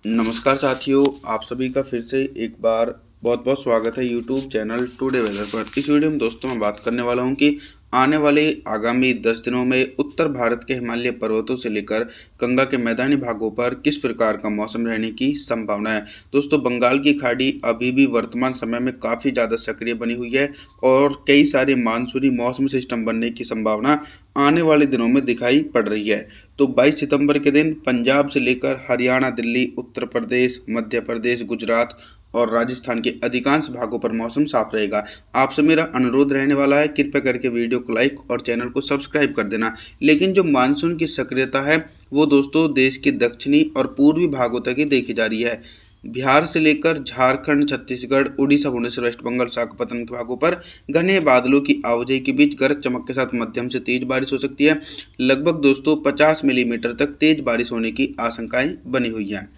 नमस्कार साथियों, आप सभी का फिर से एक बार बहुत बहुत स्वागत है यूट्यूब चैनल टुडे वेदर पर। इस वीडियो में दोस्तों मैं बात करने वाला हूं कि आने वाले आगामी 10 दिनों में उत्तर भारत के हिमालय पर्वतों से लेकर गंगा के मैदानी भागों पर किस प्रकार का मौसम रहने की संभावना है। दोस्तों, बंगाल की खाड़ी अभी भी वर्तमान समय में काफ़ी ज़्यादा सक्रिय बनी हुई है और कई सारे मानसूनी मौसम सिस्टम बनने की संभावना आने वाले दिनों में दिखाई पड़ रही है। तो 22 सितंबर के दिन पंजाब से लेकर हरियाणा, दिल्ली, उत्तर प्रदेश, मध्य प्रदेश, गुजरात और राजस्थान के अधिकांश भागों पर मौसम साफ रहेगा। आपसे मेरा अनुरोध रहने वाला है, कृपया करके वीडियो को लाइक और चैनल को सब्सक्राइब कर देना। लेकिन जो मानसून की सक्रियता है वो दोस्तों देश के दक्षिणी और पूर्वी भागों तक ही देखी जा रही है। बिहार से लेकर झारखंड, छत्तीसगढ़, उड़ीसा, भुवनेश्वर, वेस्ट बंगाल, विशाखापत्तनम के भागों पर घने बादलों की आवाजाही के बीच गरज चमक के साथ मध्यम से तेज बारिश हो सकती है। लगभग दोस्तों 50 मिलीमीटर तक तेज बारिश होने की आशंकाएं बनी हुई हैं।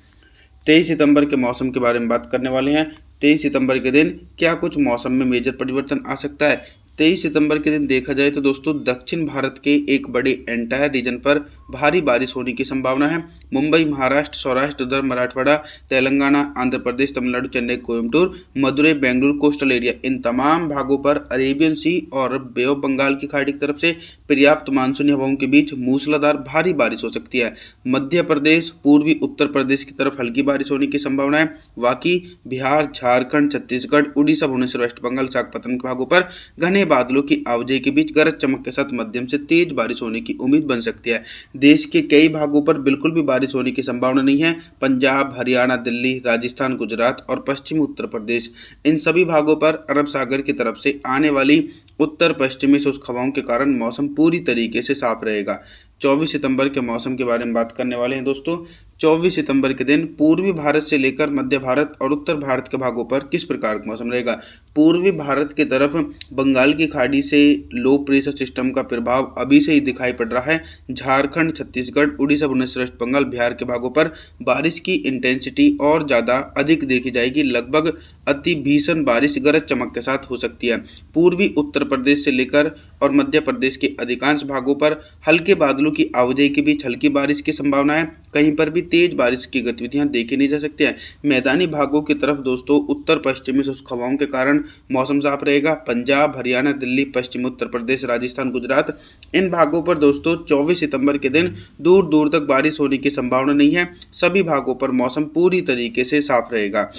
23 सितंबर के मौसम के बारे में बात करने वाले हैं। 23 सितंबर के दिन क्या कुछ मौसम में मेजर परिवर्तन आ सकता है। 23 सितंबर के दिन देखा जाए तो दोस्तों दक्षिण भारत के एक बड़े एंटायर रीजन पर भारी बारिश होने की संभावना है। मुंबई, महाराष्ट्र, सौराष्ट्र, उधर मराठवाड़ा, तेलंगाना, आंध्र प्रदेश, तमिलनाडु, चेन्नई, कोयम्बटूर, मदुरई, बेंगलुरु, कोस्टल एरिया, इन तमाम भागों पर अरेबियन सी और बे ऑफ बंगाल की खाड़ी की तरफ से पर्याप्त मानसूनी हवाओं के बीच मूसलाधार भारी बारिश हो सकती है। मध्य प्रदेश, पूर्वी उत्तर प्रदेश की तरफ हल्की बारिश होने की संभावना है। बाकी बिहार, झारखंड, छत्तीसगढ़, उड़ीसा, भुवनेश्वर, वेस्ट बंगाल, विशाखापत्तनम के भागों पर घने बादलों की आवाजाही के बीच गरज चमक के साथ मध्यम से तेज बारिश होने की उम्मीद बन सकती है। देश के कई भागों पर बिल्कुल भी बारिश होने की संभावना नहीं है। पंजाब, हरियाणा, दिल्ली, राजस्थान, गुजरात और पश्चिमी उत्तर प्रदेश, इन सभी भागों पर अरब सागर की तरफ से आने वाली उत्तर पश्चिमी शुष्क हवाओं के कारण मौसम पूरी तरीके से साफ रहेगा। 24 सितंबर के मौसम के बारे में बात करने वाले हैं दोस्तों। 24 सितंबर के दिन पूर्वी भारत से लेकर मध्य भारत और उत्तर भारत के भागों पर किस प्रकार का मौसम रहेगा। पूर्वी भारत की तरफ बंगाल की खाड़ी से लो प्रेशर सिस्टम का प्रभाव अभी से ही दिखाई पड़ रहा है। झारखंड, छत्तीसगढ़, उड़ीसा, भुवनेश्वर, वेस्ट बंगाल, बिहार के भागों पर बारिश की इंटेंसिटी और ज़्यादा अधिक देखी जाएगी। लगभग अति भीषण बारिश गरज चमक के साथ हो सकती है। पूर्वी उत्तर प्रदेश से लेकर और मध्य प्रदेश के अधिकांश भागों पर हल्के बादलों की आवाजाही के बीच हल्की बारिश की संभावना है। कहीं पर भी तेज बारिश की गतिविधियां देखी नहीं जा सकती हैं। मैदानी भागों की तरफ दोस्तों उत्तर पश्चिमी शुष्क हवाओं के कारण मौसम साफ रहेगा। पंजाब, हरियाणा, दिल्ली, पश्चिमी उत्तर प्रदेश, राजस्थान, गुजरात, इन भागों पर दोस्तों 24 सितंबर के दिन दूर दूर तक बारिश होने की संभावना नहीं है। सभी भागों पर मौसम पूरी तरीके से साफ रहेगा।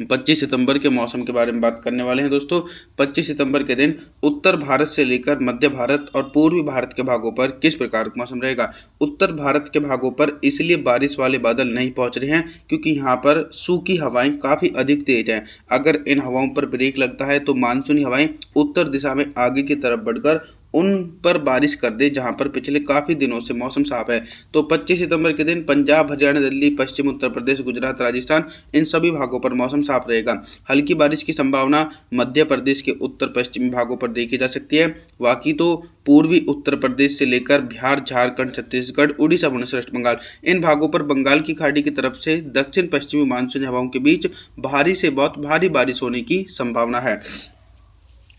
25 सितंबर के मौसम के बारे में बात करने वाले हैं दोस्तों। 25 सितंबर के दिन उत्तर भारत से लेकर मध्य भारत और पूर्वी भारत के भागों पर किस प्रकार का मौसम रहेगा। उत्तर भारत के भागों पर इसलिए बारिश वाले बादल नहीं पहुंच रहे हैं क्योंकि यहां पर सूखी हवाएं काफ़ी अधिक तेज हैं। अगर इन हवाओं पर ब्रेक लगता है तो मानसूनी हवाएं उत्तर दिशा में आगे की तरफ बढ़कर उन पर बारिश कर दे जहां पर पिछले काफ़ी दिनों से मौसम साफ है। तो 25 सितंबर के दिन पंजाब, हरियाणा, दिल्ली, पश्चिम उत्तर प्रदेश, गुजरात, राजस्थान, इन सभी भागों पर मौसम साफ रहेगा। हल्की बारिश की संभावना मध्य प्रदेश के उत्तर पश्चिमी भागों पर देखी जा सकती है। बाकी तो पूर्वी उत्तर प्रदेश से लेकर बिहार, झारखंड, छत्तीसगढ़, उड़ीसा, भुवनेश्वर, वेस्ट बंगाल, इन भागों पर बंगाल की खाड़ी की तरफ से दक्षिण पश्चिमी मानसूनी हवाओं के बीच भारी से बहुत भारी बारिश होने की संभावना है।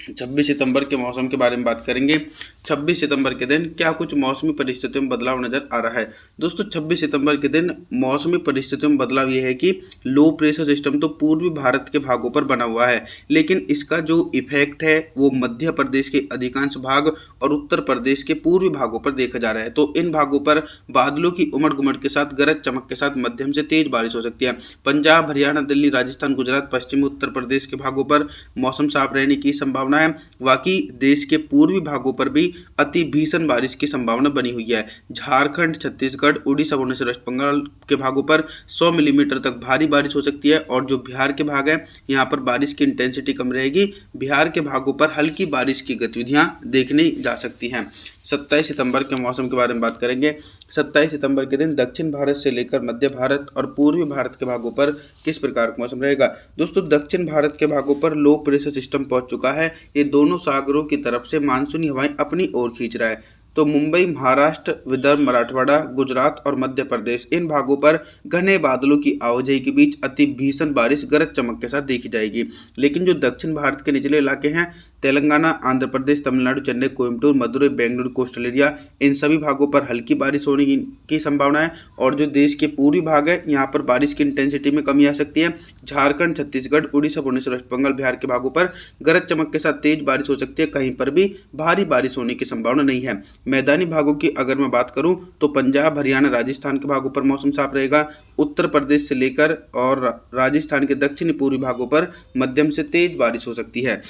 26 सितंबर के मौसम के बारे में बात करेंगे। 26 सितंबर के दिन क्या कुछ मौसमी परिस्थितियों में बदलाव नजर आ रहा है। दोस्तों 26 सितंबर के दिन मौसमी परिस्थितियों में बदलाव यह है कि लो प्रेशर सिस्टम तो पूर्वी भारत के भागों पर बना हुआ है, लेकिन इसका जो इफेक्ट है वो मध्य प्रदेश के अधिकांश भाग और उत्तर प्रदेश के पूर्वी भागों पर देखा जा रहा है। तो इन भागों पर बादलों की उमड़ गुमड़ के साथ गरज चमक के साथ मध्यम से तेज बारिश हो सकती है। पंजाब, हरियाणा, दिल्ली, राजस्थान, गुजरात, पश्चिमी उत्तर प्रदेश के भागों पर मौसम साफ रहने की संभावना है। बाकी देश के पूर्वी भागों पर भी अति भीषण बारिश की संभावना बनी हुई है। झारखंड, छत्तीसगढ़, उड़ीसा, भुवनेश्वर, वेस्ट बंगाल के भागों पर 100 मिलीमीटर तक भारी बारिश हो सकती है। और जो बिहार के भाग हैं यहाँ पर बारिश की इंटेंसिटी कम रहेगी। बिहार के भागों पर हल्की बारिश की गतिविधियां देखने जा सकती हैं। 27 सितंबर के मौसम के बारे में बात करेंगे। 27 सितंबर के दिन दक्षिण भारत से लेकर मध्य भारत और पूर्वी भारत के भागों पर किस प्रकार का मौसम रहेगा। दोस्तों दक्षिण भारत के भागों पर लो प्रेशर सिस्टम पहुंच चुका है। ये दोनों सागरों की तरफ से मानसूनी हवाएं अपनी ओर खींच रहा है। तो मुंबई, महाराष्ट्र, विदर्भ, मराठवाड़ा, गुजरात और मध्य प्रदेश, इन भागों पर घने बादलों की आवाजाही के बीच अति भीषण बारिश गरज चमक के साथ देखी जाएगी। लेकिन जो दक्षिण भारत के निचले इलाके हैं तेलंगाना, आंध्र प्रदेश, तमिलनाडु, चेन्नई, कोयम्बटूर, मदुरई, बेंगलुरु, कोस्टल एरिया, इन सभी भागों पर हल्की बारिश होने की संभावना है। और जो देश के पूर्वी भाग है यहाँ पर बारिश की इंटेंसिटी में कमी आ सकती है। झारखंड, छत्तीसगढ़, उड़ीसा, भुवनेश्वर, वेस्ट बंगाल, बिहार के भागों पर गरज चमक के साथ तेज बारिश हो सकती है। कहीं पर भी भारी बारिश होने की संभावना नहीं है। मैदानी भागों की अगर मैं बात करूं तो पंजाब, हरियाणा, राजस्थान के भागों पर मौसम साफ रहेगा। उत्तर प्रदेश से लेकर और राजस्थान के दक्षिणी पूर्वी भागों पर मध्यम से तेज बारिश हो सकती है।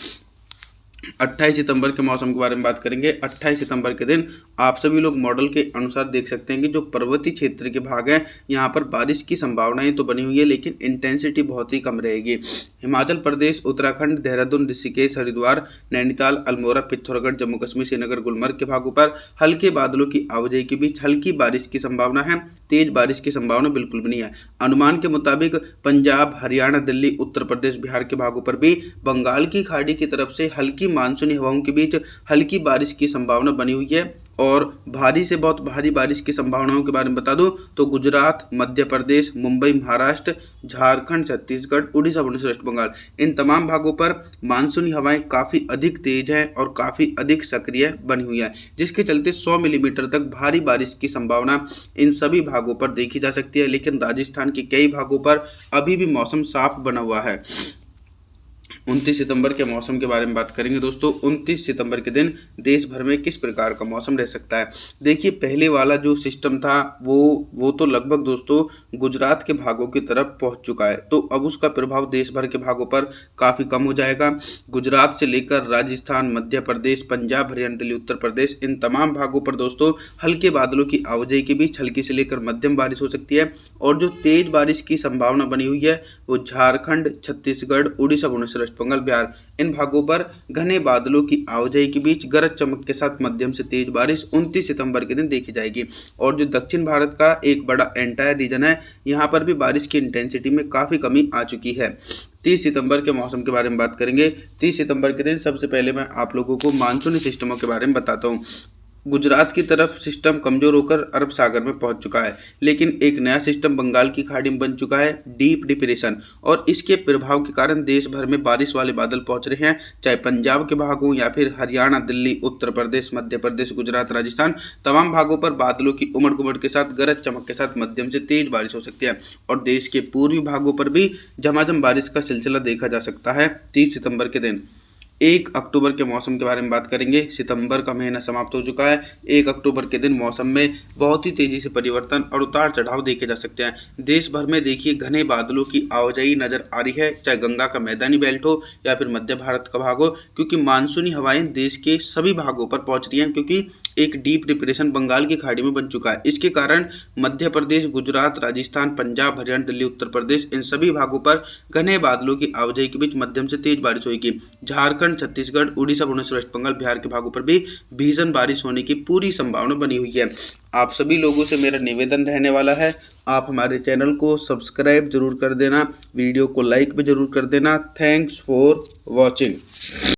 28 सितंबर के मौसम के बारे में बात करेंगे। 28 सितंबर के दिन आप सभी लोग मॉडल के अनुसार देख सकते हैं कि जो पर्वतीय क्षेत्र के भाग हैं यहाँ पर बारिश की संभावनाएं तो बनी हुई है, लेकिन इंटेंसिटी बहुत ही कम रहेगी। हिमाचल प्रदेश, उत्तराखंड, देहरादून, ऋषिकेश, हरिद्वार, नैनीताल, अल्मोड़ा, पिथौरागढ़, जम्मू कश्मीर, श्रीनगर, गुलमर्ग के भागों पर हल्के बादलों की आवाजाही के बीच हल्की बारिश की संभावना है। तेज बारिश की संभावना बिल्कुल भी नहीं है। अनुमान के मुताबिक पंजाब, हरियाणा, दिल्ली, उत्तर प्रदेश, बिहार के भागों पर भी बंगाल की खाड़ी की तरफ से हल्की मानसूनी हवाओं के बीच हल्की बारिश की संभावना बनी हुई है। और भारी से बहुत भारी बारिश की संभावनाओं के बारे में बता दूं तो गुजरात, मध्य प्रदेश, मुंबई, महाराष्ट्र, झारखंड, छत्तीसगढ़, उड़ीसा, भुवनेश्वर, वेस्ट बंगाल, इन तमाम भागों पर मानसूनी हवाएं काफ़ी अधिक तेज हैं और काफ़ी अधिक सक्रिय बनी हुई है, जिसके चलते 100 मिलीमीटर तक भारी बारिश की संभावना इन सभी भागों पर देखी जा सकती है। लेकिन राजस्थान के कई भागों पर अभी भी मौसम साफ बना हुआ है। 29 सितंबर के मौसम के बारे में बात करेंगे दोस्तों। 29 सितंबर के दिन देश भर में किस प्रकार का मौसम रह सकता है। देखिए, पहले वाला जो सिस्टम था वो तो लगभग दोस्तों गुजरात के भागों की तरफ पहुंच चुका है, तो अब उसका प्रभाव देश भर के भागों पर काफ़ी कम हो जाएगा। गुजरात से लेकर राजस्थान, मध्य प्रदेश, पंजाब, हरियाणा, दिल्ली, उत्तर प्रदेश, इन तमाम भागों पर दोस्तों हल्के बादलों की आवाजाही के बीच हल्की से लेकर मध्यम बारिश हो सकती है। और जो तेज बारिश की संभावना बनी हुई है वो झारखंड, छत्तीसगढ़, उड़ीसा, भुवनेश्वर, वेस्ट बंगाल, बिहार, इन भागों पर घने बादलों की आवाजाही के बीच गरज चमक के साथ मध्यम से तेज बारिश 29 सितंबर के दिन देखी जाएगी। और जो दक्षिण भारत का एक बड़ा एंटायर रीजन है यहाँ पर भी बारिश की इंटेंसिटी में काफ़ी कमी आ चुकी है। 30 सितंबर के मौसम के बारे में बात करेंगे। 30 सितंबर के दिन सबसे पहले मैं आप लोगों को मानसूनी सिस्टमों के बारे में बताता हूँ। गुजरात की तरफ सिस्टम कमजोर होकर अरब सागर में पहुंच चुका है, लेकिन एक नया सिस्टम बंगाल की खाड़ी में बन चुका है, डीप डिप्रेशन, और इसके प्रभाव के कारण देश भर में बारिश वाले बादल पहुंच रहे हैं। चाहे पंजाब के भाग हों या फिर हरियाणा, दिल्ली, उत्तर प्रदेश, मध्य प्रदेश, गुजरात, राजस्थान, तमाम भागों पर बादलों की उमड़ कुमड़ के साथ गरज चमक के साथ मध्यम से तेज बारिश हो सकती है। और देश के पूर्वी भागों पर भी झमाझम बारिश का सिलसिला देखा जा सकता है। 30 सितंबर के दिन 1 अक्टूबर के मौसम के बारे में बात करेंगे। सितंबर का महीना समाप्त हो चुका है। 1 अक्टूबर के दिन मौसम में बहुत ही तेज़ी से परिवर्तन और उतार चढ़ाव देखे जा सकते हैं। देश भर में देखिए घने बादलों की आवाजाही नज़र आ रही है, चाहे गंगा का मैदानी बेल्ट हो या फिर मध्य भारत का भाग हो, क्योंकि मानसूनी हवाएं देश के सभी भागों पर पहुंच रही हैं, क्योंकि एक डीप डिप्रेशन बंगाल की खाड़ी में बन चुका है। इसके कारण मध्य प्रदेश, गुजरात, राजस्थान, पंजाब, हरियाणा, दिल्ली, उत्तर प्रदेश, इन सभी भागों पर घने बादलों की आवाजाही के बीच मध्यम से तेज बारिश होगी। झारखंड, छत्तीसगढ़, उड़ीसा, भुवनेश्वर, वेस्ट बंगाल, बिहार के भागों पर भी भीषण बारिश होने की पूरी संभावना बनी हुई है। आप सभी लोगों से मेरा निवेदन रहने वाला है, आप हमारे चैनल को सब्सक्राइब जरूर कर देना, वीडियो को लाइक भी जरूर कर देना। Thanks for watching.